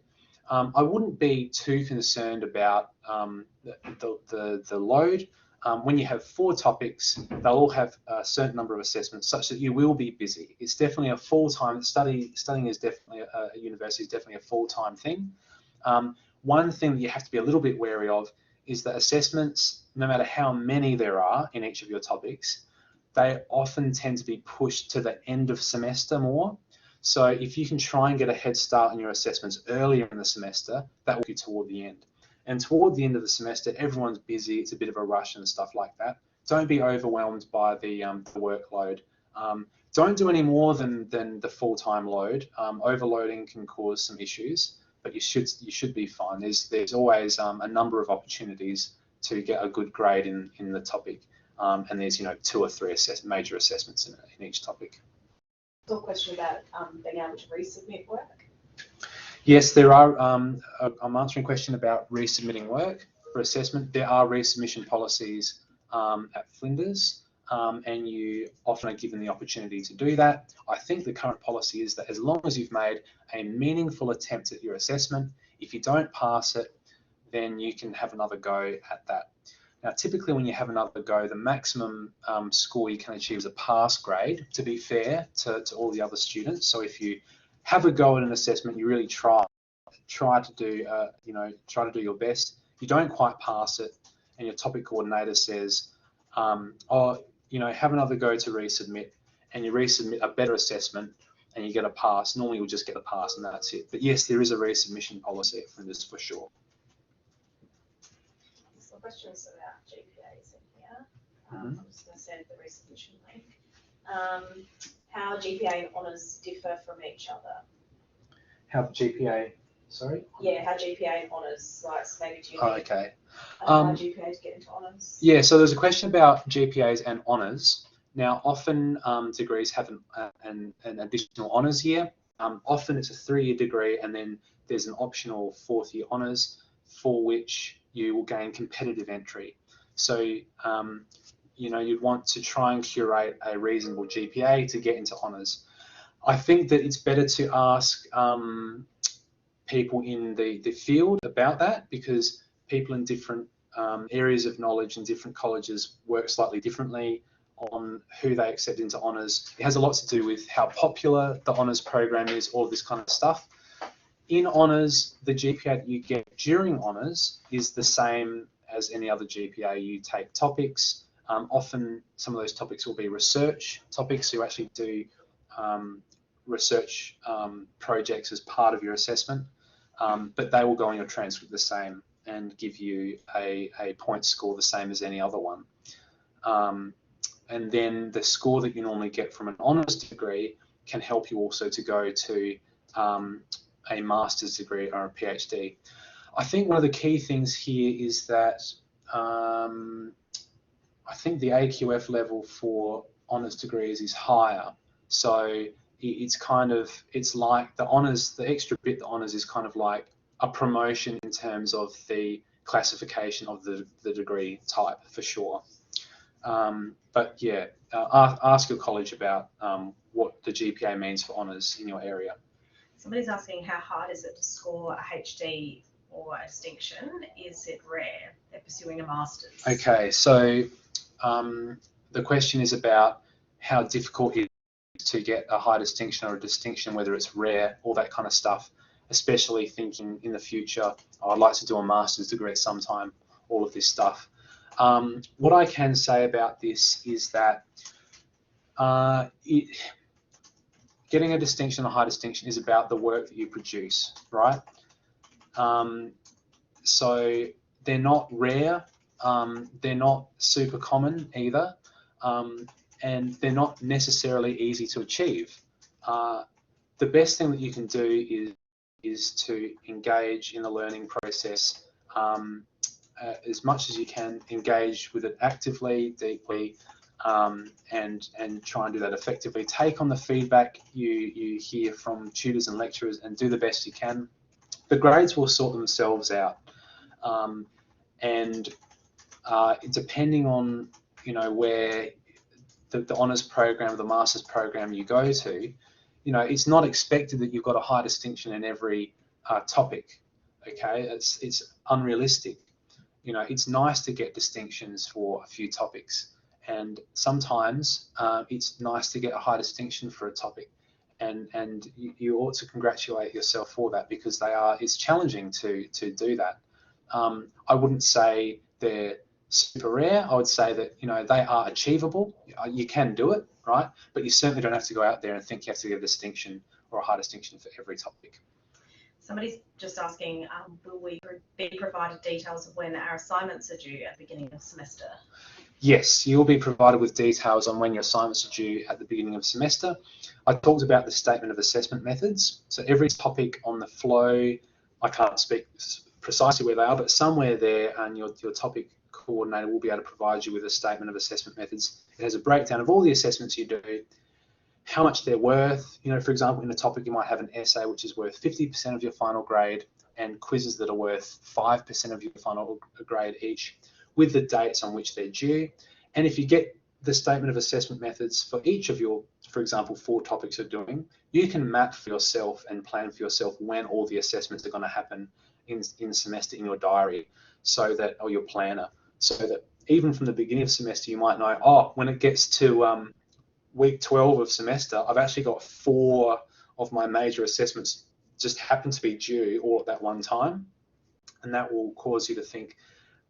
S1: I wouldn't be too concerned about the load. When you have 4 topics, they'll all have a certain number of assessments, such that you will be busy. It's definitely a full-time studying is definitely a university is definitely a full-time thing. One thing that you have to be a little bit wary of is that assessments, no matter how many there are in each of your topics, they often tend to be pushed to the end of semester more. So if you can try and get a head start on your assessments earlier in the semester, that will be toward the end. And toward the end of the semester, everyone's busy. It's a bit of a rush and stuff like that. Don't be overwhelmed by the workload. Don't do any more than the full-time load. Overloading can cause some issues, but you should be fine. There's always a number of opportunities to get a good grade in the topic, and there's 2 or 3 major assessments in each topic.
S2: A question about being able to resubmit work.
S1: Yes, there are. I'm answering a question about resubmitting work for assessment. There are resubmission policies at Flinders, and you often are given the opportunity to do that. I think the current policy is that as long as you've made a meaningful attempt at your assessment, if you don't pass it, then you can have another go at that. Now, typically when you have another go, the maximum score you can achieve is a pass grade, to be fair to all the other students. So if you have a go at an assessment, you really try to do your best. If you don't quite pass it, and your topic coordinator says, have another go to resubmit, and you resubmit a better assessment and you get a pass, normally you'll just get a pass and that's it. But yes, there is a resubmission policy from this for sure.
S2: Some questions about GPAs in here. I'm just going to send the resubmission link. How GPA and honours differ from each other?
S1: How GPA, sorry?
S2: Yeah, how GPA and honours, like maybe do you need
S1: okay.
S2: a high GPA to get into honours?
S1: Yeah, so there's a question about GPAs and honours. Now, often degrees have an additional honours year. Often it's a 3-year degree, and then there's an optional 4th-year honours for which you will gain competitive entry. So, you'd want to try and curate a reasonable GPA to get into honours. I think that it's better to ask people in the field about that, because people in different areas of knowledge and different colleges work slightly differently on who they accept into honours. It has a lot to do with how popular the honours program is, all this kind of stuff. In honours, the GPA that you get during honours is the same as any other GPA. You take topics. Often some of those topics will be research topics, so you actually do research projects as part of your assessment, but they will go on your transcript the same and give you a point score the same as any other one. And then the score that you normally get from an honours degree can help you also to go to a master's degree or a PhD. I think one of the key things here is that I think the AQF level for honours degrees is higher. So it's like the honours, the extra bit, the honours is kind of like a promotion in terms of the classification of the degree type for sure. But yeah, ask your college about what the GPA means for honours in your area.
S2: Somebody's asking, how hard is it to score a HD or a distinction? Is it rare? They're pursuing a master's.
S1: Okay, so the question is about how difficult it is to get a high distinction or a distinction, whether it's rare, all that kind of stuff, especially thinking in the future, oh, I'd like to do a master's degree at some time, all of this stuff. What I can say about this is that getting a distinction, a high distinction, is about the work that you produce, right? So they're not rare, they're not super common either, and they're not necessarily easy to achieve. The best thing that you can do is to engage in the learning process as much as you can, engage with it actively, deeply, and try and do that effectively. Take on the feedback you hear from tutors and lecturers and do the best you can. The grades will sort themselves out, and depending on where the honours program or the master's program you go to, it's not expected that you've got a high distinction in every topic. Okay, it's unrealistic. It's nice to get distinctions for a few topics, and sometimes it's nice to get a high distinction for a topic, and you ought to congratulate yourself for that, because it's challenging to do that. I wouldn't say they're super rare. I would say that they are achievable. You can do it, right? But you certainly don't have to go out there and think you have to get a distinction or a high distinction for every topic.
S2: Somebody's just asking, will we be provided details of when our assignments are due at the beginning of semester?
S1: Yes, you'll be provided with details on when your assignments are due at the beginning of semester. I talked about the statement of assessment methods. So every topic on the flow, I can't speak precisely where they are, but somewhere there, and your topic coordinator will be able to provide you with a statement of assessment methods. It has a breakdown of all the assessments you do, how much they're worth. For example, in a topic you might have an essay which is worth 50% of your final grade, and quizzes that are worth 5% of your final grade each, with the dates on which they're due. And if you get the statement of assessment methods for each of your, for example, 4 topics you're doing, you can map for yourself and plan for yourself when all the assessments are going to happen in semester in your diary, or your planner, so that even from the beginning of semester you might know, oh, when it gets to week 12 of semester, I've actually got 4 of my major assessments just happen to be due all at that one time. And that will cause you to think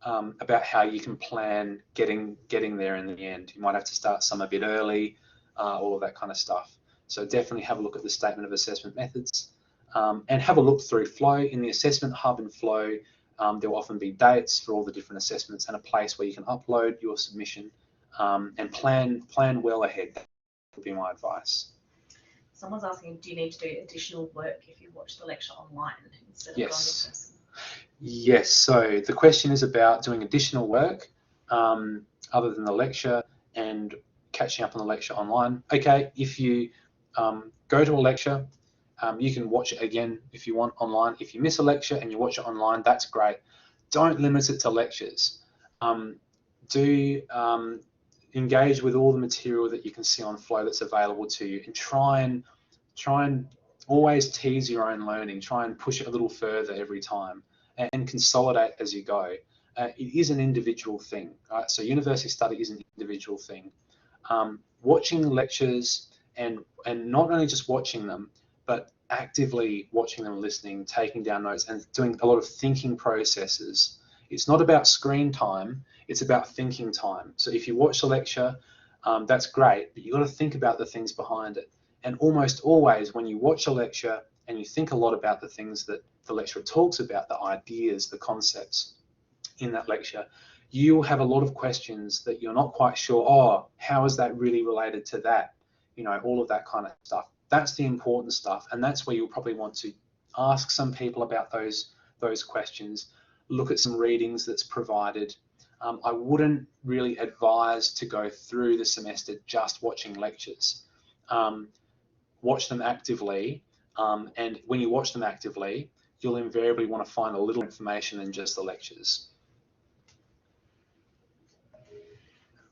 S1: about how you can plan getting there in the end. You might have to start some a bit early, all of that kind of stuff. So definitely have a look at the statement of assessment methods, and have a look through Flow. In the assessment hub in Flow, there will often be dates for all the different assessments and a place where you can upload your submission, and plan well ahead. That would be my advice.
S2: Someone's asking, do you need to do additional work if you watch the lecture online instead of going in person?
S1: Yes, so the question is about doing additional work other than the lecture and catching up on the lecture online. Okay, if you go to a lecture, you can watch it again if you want online. If you miss a lecture and you watch it online, that's great. Don't limit it to lectures. Do engage with all the material that you can see on Flow that's available to you, and try and always tease your own learning. Try and push it a little further every time, and consolidate as you go. It is an individual thing, right? So university study is an individual thing. Watching lectures, and not only just watching them, but actively watching them, listening, taking down notes, and doing a lot of thinking processes. It's not about screen time, it's about thinking time. So if you watch the lecture, that's great, but you've got to think about the things behind it. And almost always when you watch a lecture and you think a lot about the things that the lecturer talks about, the ideas, the concepts in that lecture, you'll have a lot of questions that you're not quite sure, oh, how is that really related to that? All of that kind of stuff. That's the important stuff, and that's where you'll probably want to ask some people about those questions, look at some readings that's provided. I wouldn't really advise to go through the semester just watching lectures. Watch them actively, and when you watch them actively, you'll invariably want to find a little information than just the lectures.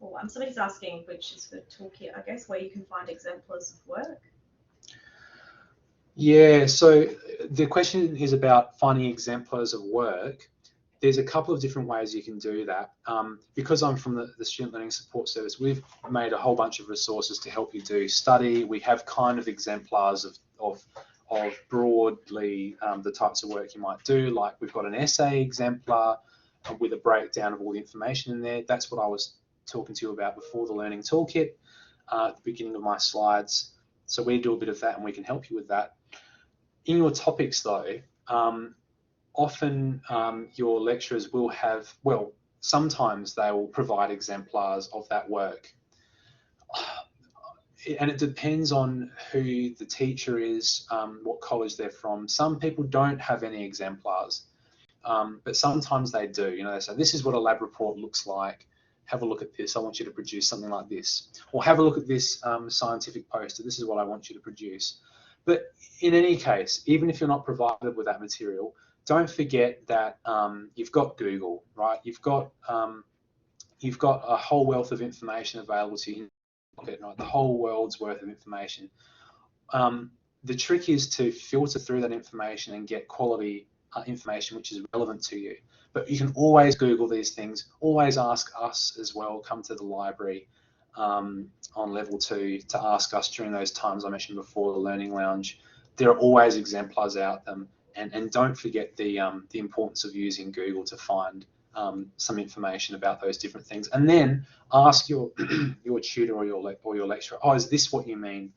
S2: Cool. Somebody's asking, which is for toolkit, I guess, where you can find exemplars of work.
S1: Yeah, so the question is about finding exemplars of work. There's a couple of different ways you can do that. Because I'm from the Student Learning Support Service, we've made a whole bunch of resources to help you do study. We have kind of exemplars of broadly the types of work you might do. Like we've got an essay exemplar with a breakdown of all the information in there. That's what I was talking to you about before, the Learning Toolkit at the beginning of my slides. So we do a bit of that and we can help you with that. In your topics though, often your lecturers will have, well, sometimes they will provide exemplars of that work. And it depends on who the teacher is, what college they're from. Some people don't have any exemplars, but sometimes they do. You know, they say, this is what a lab report looks like. Have a look at this. I want you to produce something like this. Or have a look at this scientific poster. This is what I want you to produce. But in any case, even if you're not provided with that material, don't forget that you've got Google, right? You've got a whole wealth of information available to you, right? The whole world's worth of information. The trick is to filter through that information and get quality information which is relevant to you. But you can always Google these things. Always ask us as well. Come to the library on level 2 to ask us during those times I mentioned before, the Learning Lounge. There are always exemplars out there. And don't forget the importance of using Google to find some information about those different things. And then ask your your tutor or your lecturer, oh, is this what you mean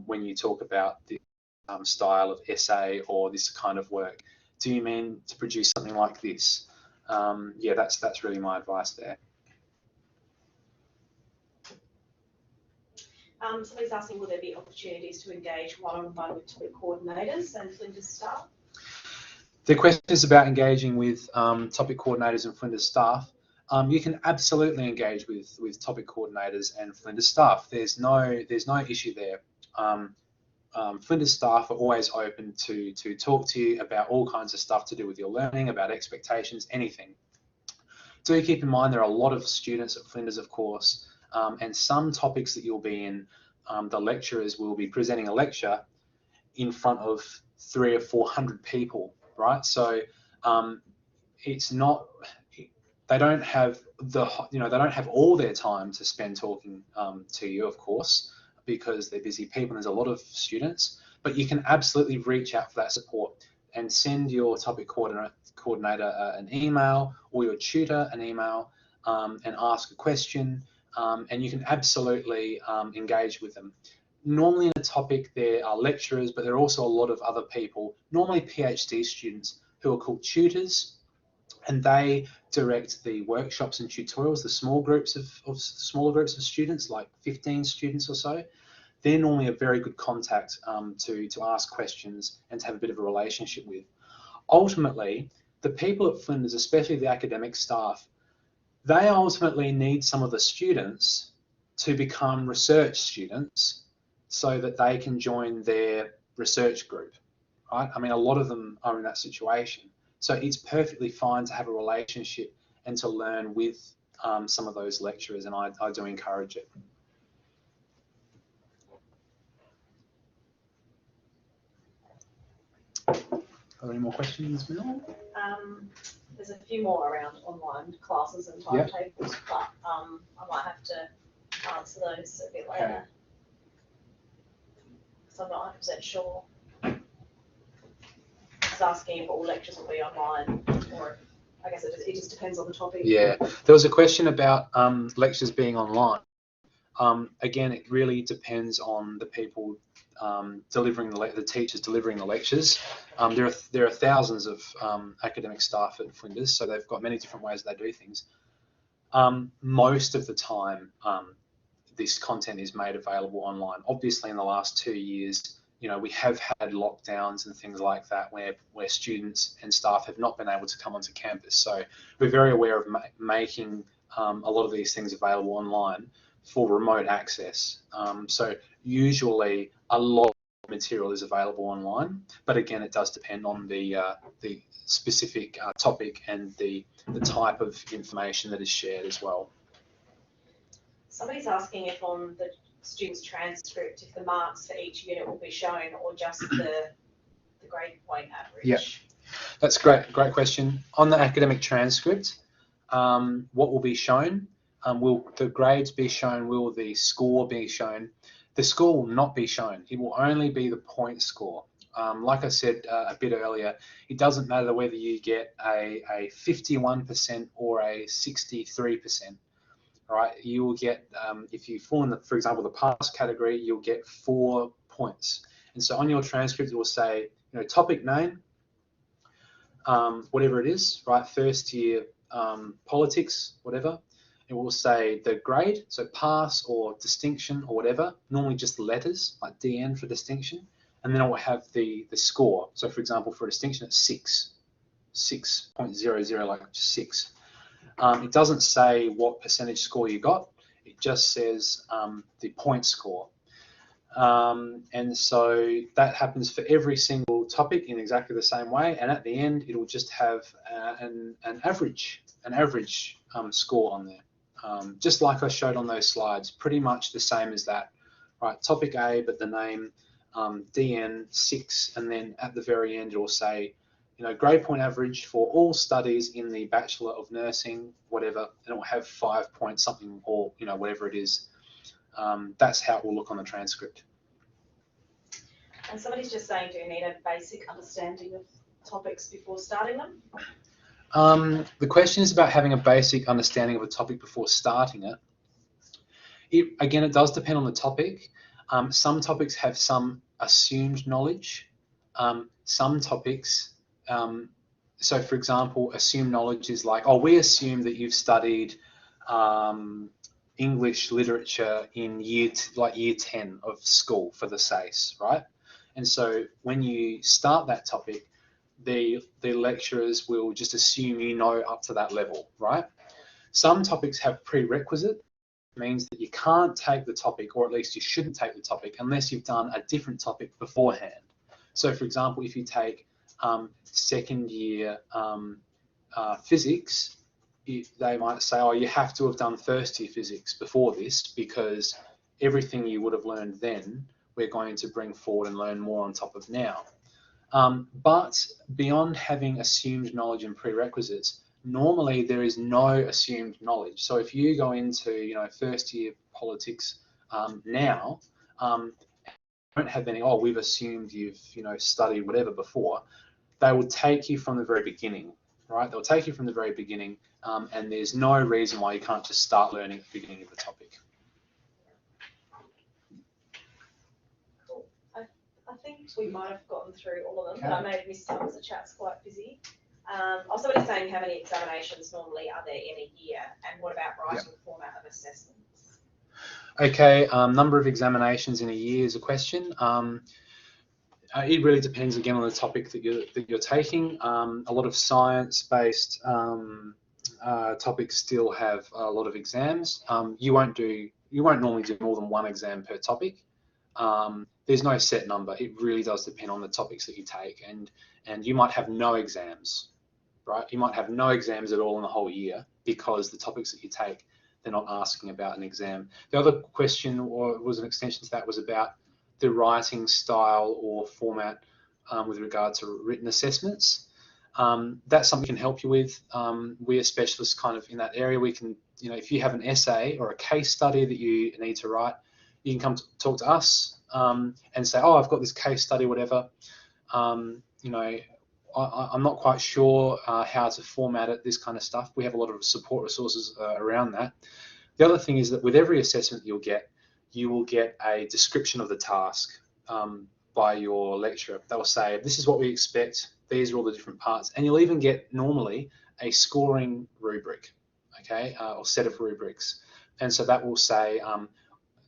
S1: when you talk about the style of essay or this kind of work? Do you mean to produce something like this? Yeah, that's really my advice there.
S2: Somebody's asking, will there be opportunities to engage one-on-one with topic coordinators and Flinders staff?
S1: The question is about engaging with topic coordinators and Flinders staff. You can absolutely engage with topic coordinators and Flinders staff. There's no issue there. Flinders staff are always open to talk to you about all kinds of stuff to do with your learning, about expectations, anything. Do keep in mind there are a lot of students at Flinders, of course, and some topics that you'll be in, the lecturers will be presenting a lecture in front of 300 or 400 people, right? So it's not, they don't have they don't have all their time to spend talking to you, of course, because they're busy people and there's a lot of students, but you can absolutely reach out for that support and send your topic coordinator an email or your tutor an email and ask a question, and you can absolutely engage with them. Normally in a topic there are lecturers, but there are also a lot of other people, normally PhD students, who are called tutors, and they direct the workshops and tutorials, the smaller groups of students, like 15 students or so. They're normally a very good contact to ask questions and to have a bit of a relationship with. Ultimately, the people at Flinders, especially the academic staff, they ultimately need some of the students to become research students so that they can join their research group, right? I mean, a lot of them are in that situation. So it's perfectly fine to have a relationship and to learn with some of those lecturers, and I do encourage it. Are there any more questions, Mel?
S2: There's a few more around online classes and timetables, but I might have to answer those a bit later. Okay. So I'm not 100% sure. It's asking if all lectures will be online, or I guess it just depends on the topic.
S1: Yeah, there was a question about lectures being online. Again, it really depends on the people delivering the teachers delivering the lectures. There are thousands of academic staff at Flinders, so they've got many different ways they do things. Most of the time, this content is made available online. Obviously, in the last 2 years, we have had lockdowns and things like that where students and staff have not been able to come onto campus. So we're very aware of making a lot of these things available online for remote access. So usually a lot of material is available online. But again, it does depend on the specific topic and the type of information that is shared as well.
S2: Somebody's asking if on the student's transcript, if the marks for each unit will be shown or just the grade point average.
S1: Yeah, that's great question. On the academic transcript, what will be shown? Will the grades be shown? Will the score be shown? The score will not be shown. It will only be the point score. Like I said a bit earlier, it doesn't matter whether you get a 51% or a 63%. Right? You will get, if you fall in, for example, the pass category, you'll get 4 points. And so on your transcript, it will say, topic name, whatever it is, right? First year politics, whatever. It will say the grade, so pass or distinction or whatever, normally just the letters, like DN for distinction. And then it will have the score. So for example, for a distinction, it's 6.00, like just 6. It doesn't say what percentage score you got. It just says the point score. And so that happens for every single topic in exactly the same way. And at the end, it'll just have an average score on there. Just like I showed on those slides, pretty much the same as that, right? Topic A, but the name DN 6, and then at the very end, it will say, grade point average for all studies in the Bachelor of Nursing, whatever, and it will have 5 points something, or whatever it is. That's how it will look on the transcript.
S2: And somebody's just saying, do you need a basic understanding of topics before starting them?
S1: The question is about having a basic understanding of a topic before starting it. Again, it does depend on the topic. Some topics have some assumed knowledge. Some topics, so for example, assumed knowledge is like, we assume that you've studied English literature in year 10 of school for the SACE, right? And so when you start that topic, the lecturers will just assume you know up to that level, right? Some topics have prerequisite, means that you can't take the topic, or at least you shouldn't take the topic, unless you've done a different topic beforehand. So for example, if you take second year physics, they might say, you have to have done first year physics before this, because everything you would have learned then, we're going to bring forward and learn more on top of now. But beyond having assumed knowledge and prerequisites, normally there is no assumed knowledge. So if you go into first year politics now, don't have any, we've assumed you've studied whatever before. They will take you from the very beginning, right? They'll take you from the very beginning, and there's no reason why you can't just start learning at the beginning of the topic.
S2: Cool. I think we might have gotten through all of them, but I may have missed some because the chat's quite busy. Somebody's saying, how many examinations normally are there in a year, and what about writing format of assessments?
S1: Okay, number of examinations in a year is a question. It really depends again on the topic that you're taking. A lot of science-based topics still have a lot of exams. You won't normally do more than 1 exam per topic. There's no set number. It really does depend on the topics that you take, and you might have no exams, right? You might have no exams at all in the whole year, because the topics that you take, they're not asking about an exam. The other question, or was an extension to that, was about the writing style or format with regard to written assessments. That's something we can help you with. We're specialists kind of in that area. We can, if you have an essay or a case study that you need to write, you can come talk to us and say, I've got this case study, whatever. I'm not quite sure how to format it, this kind of stuff. We have a lot of support resources around that. The other thing is that with every assessment you will get a description of the task by your lecturer. They'll say, this is what we expect, these are all the different parts, and you'll even get normally a scoring rubric, okay, or set of rubrics. And so that will say,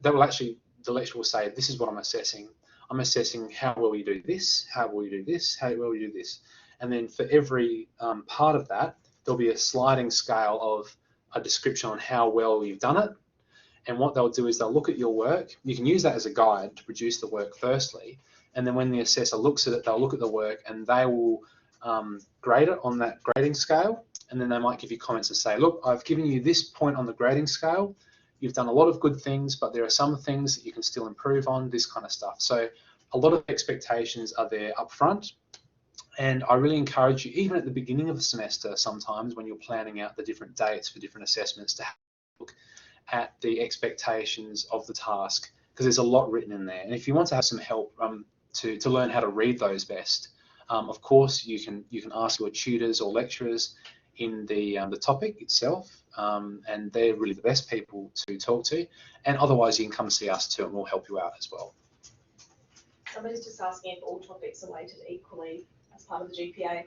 S1: the lecturer will say, this is what I'm assessing. I'm assessing how well you do this, how well you do this, how well you do this. And then for every part of that, there'll be a sliding scale of a description on how well you've done it. And what they'll do is they'll look at your work. You can use that as a guide to produce the work firstly, and then when the assessor looks at it, they'll look at the work and they will grade it on that grading scale, and then they might give you comments to say, look, I've given you this point on the grading scale, you've done a lot of good things, but there are some things that you can still improve on, this kind of stuff. So a lot of expectations are there up front, and I really encourage you, even at the beginning of the semester, sometimes when you're planning out the different dates for different assessments, to have a look at the expectations of the task, because there's a lot written in there. And if you want to have some help to learn how to read those best, of course you can ask your tutors or lecturers in the topic itself, and they're really the best people to talk to. And otherwise, you can come see us too, and we'll help you out as well.
S2: Somebody's just asking if all topics are weighted equally as part of the GPA.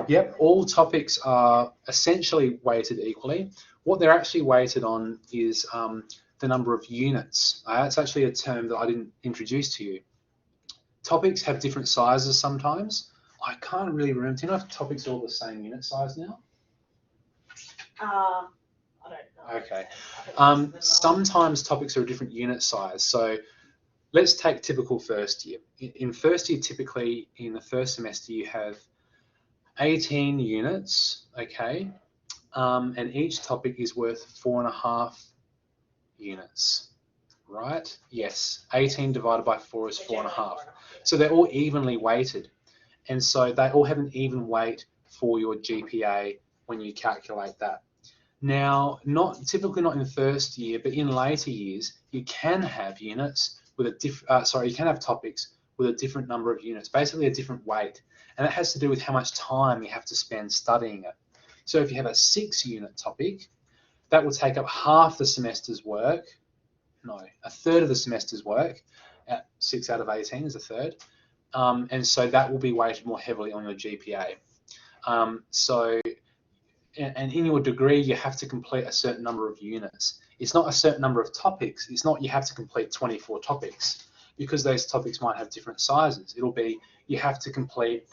S1: Yep, all topics are essentially weighted equally. What they're actually weighted on is the number of units. That's actually a term that I didn't introduce to you. Topics have different sizes sometimes. I can't really remember. Do you know if topics are all the same unit size now?
S2: I don't know.
S1: Okay. Sometimes topics are a different unit size. So let's take typical first year. In first year, typically in the first semester, you have 18 units, okay? And each topic is worth 4.5 units, right? Yes, 18 divided by 4 is 4.5. So they're all evenly weighted. And so they all have an even weight for your GPA when you calculate that. Now, typically not in first year, but in later years, you can have units with a you can have topics with a different number of units, basically a different weight. And that has to do with how much time you have to spend studying it. So if you have a 6-unit topic, that will take up half the semester's work. No, a third of the semester's work. 6 out of 18 is a third. And so that will be weighted more heavily on your GPA. And in your degree, you have to complete a certain number of units. It's not a certain number of topics. It's not you have to complete 24 topics, because those topics might have different sizes. It'll be you have to complete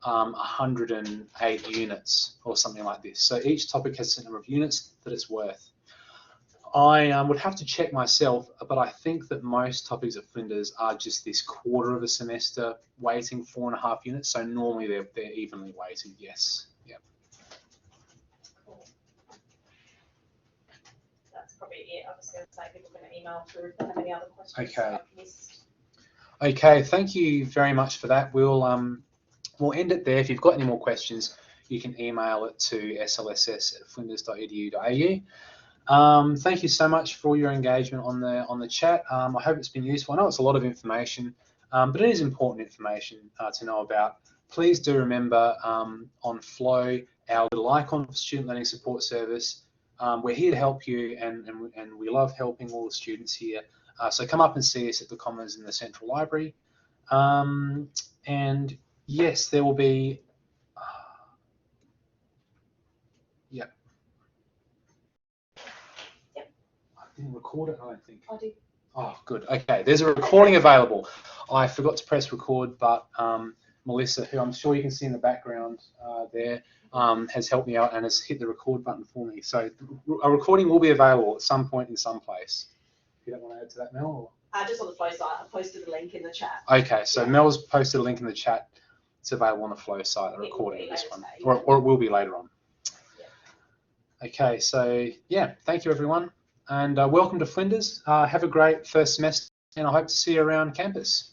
S1: 108 units or something like this. So each topic has a certain number of units that it's worth. I would have to check myself, but I think that most topics at Flinders are just this quarter of a semester weighting 4.5 units. So normally they're evenly weighted, yes. Yep.
S2: Cool. That's probably it. I was going to say people are going to email through if they have any other questions.
S1: Okay.
S2: I've missed.
S1: Okay, thank you very much for that. We'll end it there. If you've got any more questions, you can email it to slss@flinders.edu.au. Thank you so much for your engagement on the chat. I hope it's been useful. I know it's a lot of information, but it is important information to know about. Please do remember on Flow, our little icon for Student Learning Support Service. We're here to help you, and we love helping all the students here. So come up and see us at the Commons in the Central Library. And yes, there will be. Yep. I didn't record it, I don't think.
S2: I did.
S1: Oh, good. Okay, there's a recording available. I forgot to press record, but Melissa, who I'm sure you can see in the background there, has helped me out and has hit the record button for me. So a recording will be available at some point in some place. You don't want to add to that, Mel? Or?
S2: Just on the Flow site. I posted the link in the chat.
S1: Okay, so Mel's posted a link in the chat. It's available on the Flow site, a recording of this one. Or it will be later on. Yeah. Okay, so yeah, thank you everyone. And welcome to Flinders. Have a great first semester, and I hope to see you around campus.